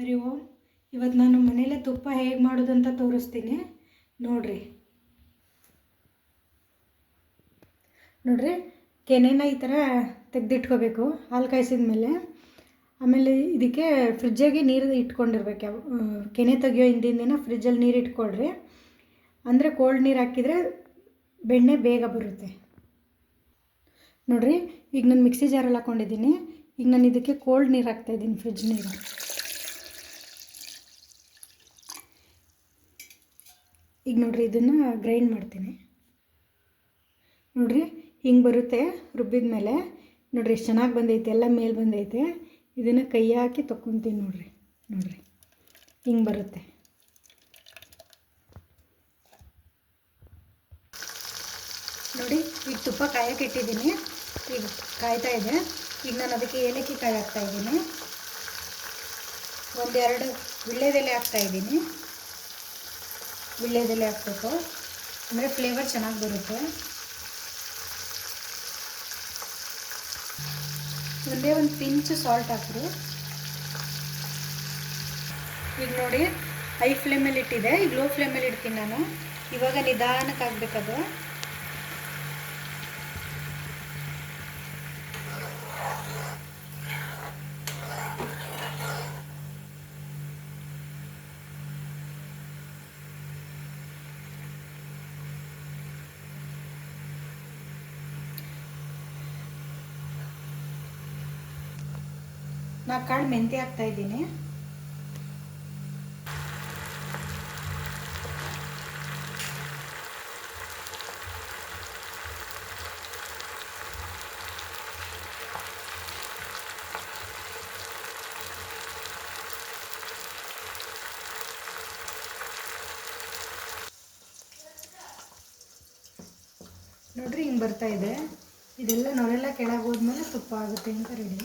ಹರಿ ಓಂ. ಇವತ್ತು ನಾನು ಮನೇಲೆ ತುಪ್ಪ ಹೇಗೆ ಮಾಡೋದು ಅಂತ ತೋರಿಸ್ತೀನಿ ನೋಡ್ರಿ. ಕೆನೆನ ಈ ಥರ ತೆಗೆದಿಟ್ಕೋಬೇಕು ಹಾಲು ಕಾಯಿಸಿದ ಮೇಲೆ. ಆಮೇಲೆ ಇದಕ್ಕೆ ಫ್ರಿಜ್ಜಾಗೆ ನೀರು ಇಟ್ಕೊಂಡಿರ್ಬೇಕು. ಕೆನೆ ತೆಗಿಯೋ ಹಿಂದಿನ ದಿನ ಫ್ರಿಜ್ಜಲ್ಲಿ ನೀರು ಇಟ್ಕೊಳ್ರಿ. ಅಂದರೆ ಕೋಲ್ಡ್ ನೀರು ಹಾಕಿದರೆ ಬೆಣ್ಣೆ ಬೇಗ ಬರುತ್ತೆ ನೋಡಿರಿ. ಈಗ ನಾನು ಮಿಕ್ಸಿ ಜಾರಲ್ಲಿ ಹಾಕ್ಕೊಂಡಿದ್ದೀನಿ. ಈಗ ನಾನು ಇದಕ್ಕೆ ಕೋಲ್ಡ್ ನೀರು ಹಾಕ್ತಾಯಿದ್ದೀನಿ, ಫ್ರಿಜ್ ನೀರು. ಈಗ ನೋಡಿರಿ, ಇದನ್ನು ಗ್ರೈಂಡ್ ಮಾಡ್ತೀನಿ. ನೋಡಿರಿ ಹಿಂಗೆ ಬರುತ್ತೆ ರುಬ್ಬಿದ ಮೇಲೆ. ನೋಡಿರಿ ಎಷ್ಟು ಚೆನ್ನಾಗಿ ಬಂದೈತೆ, ಎಲ್ಲ ಮೇಲೆ ಬಂದೈತೆ. ಇದನ್ನು ಕೈ ಹಾಕಿ ತೊಗೊತೀನಿ ನೋಡಿರಿ. ಹಿಂಗೆ ಬರುತ್ತೆ. ನೋಡಿ ಈಗ ತುಪ್ಪ ಕಾಯಕ್ಕೆ ಇಟ್ಟಿದ್ದೀನಿ. ಈಗ ಕಾಯ್ತಾ ಇದೆ. ಈಗ ನಾನು ಅದಕ್ಕೆ ಏಲಕ್ಕಿ ಕಾಯಿ ಹಾಕ್ತಾಯಿದ್ದೀನಿ. ಒಂದೆರಡು ವೀಳ್ಯದೆಲೆ ಹಾಕ್ತಾಯಿದ್ದೀನಿ. ವೀಳ್ಯದೆಲೆ ಹಾಕಬೇಕು, ಅಂದರೆ ಫ್ಲೇವರ್ ಚೆನ್ನಾಗಿ ಬರುತ್ತೆ. ಒಂದೇ ಒಂದು ಪಿಂಚ್ ಸಾಲ್ಟ್ ಹಾಕ್ರಿ. ಈಗ ನೋಡಿ ಹೈ ಫ್ಲೇಮಲ್ಲಿ ಇಟ್ಟಿದೆ. ಈಗ ಲೋ ಫ್ಲೇಮಲ್ಲಿ ಇಡ್ತೀನಿ ನಾನು. ಇವಾಗ ನಿಧಾನಕ್ಕೆ ಆಗಬೇಕದು. ನಾನು ಕಾಳು ಮೆಂತ್ಯ ಹಾಕ್ತಾಯಿದ್ದೀನಿ. ನೋಡ್ರಿ ಹಿಂಗೆ ಬರ್ತಾ ಇದೆ. ಇದೆಲ್ಲ ನೊರೆಲ್ಲ ಕೆಳಗೆ ಹೋದ್ಮೇಲೆ ತುಪ್ಪ ಆಗುತ್ತೆ ಅಂತ ರೆಡಿ.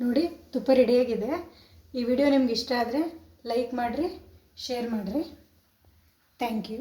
ನೋಡಿ ತುಪ್ಪ ರೆಡಿಯಾಗಿದೆ. ಈ ವಿಡಿಯೋ ನಿಮ್ಗೆ ಇಷ್ಟ ಆದರೆ ಲೈಕ್ ಮಾಡಿರಿ, ಶೇರ್ ಮಾಡಿರಿ. Thank you.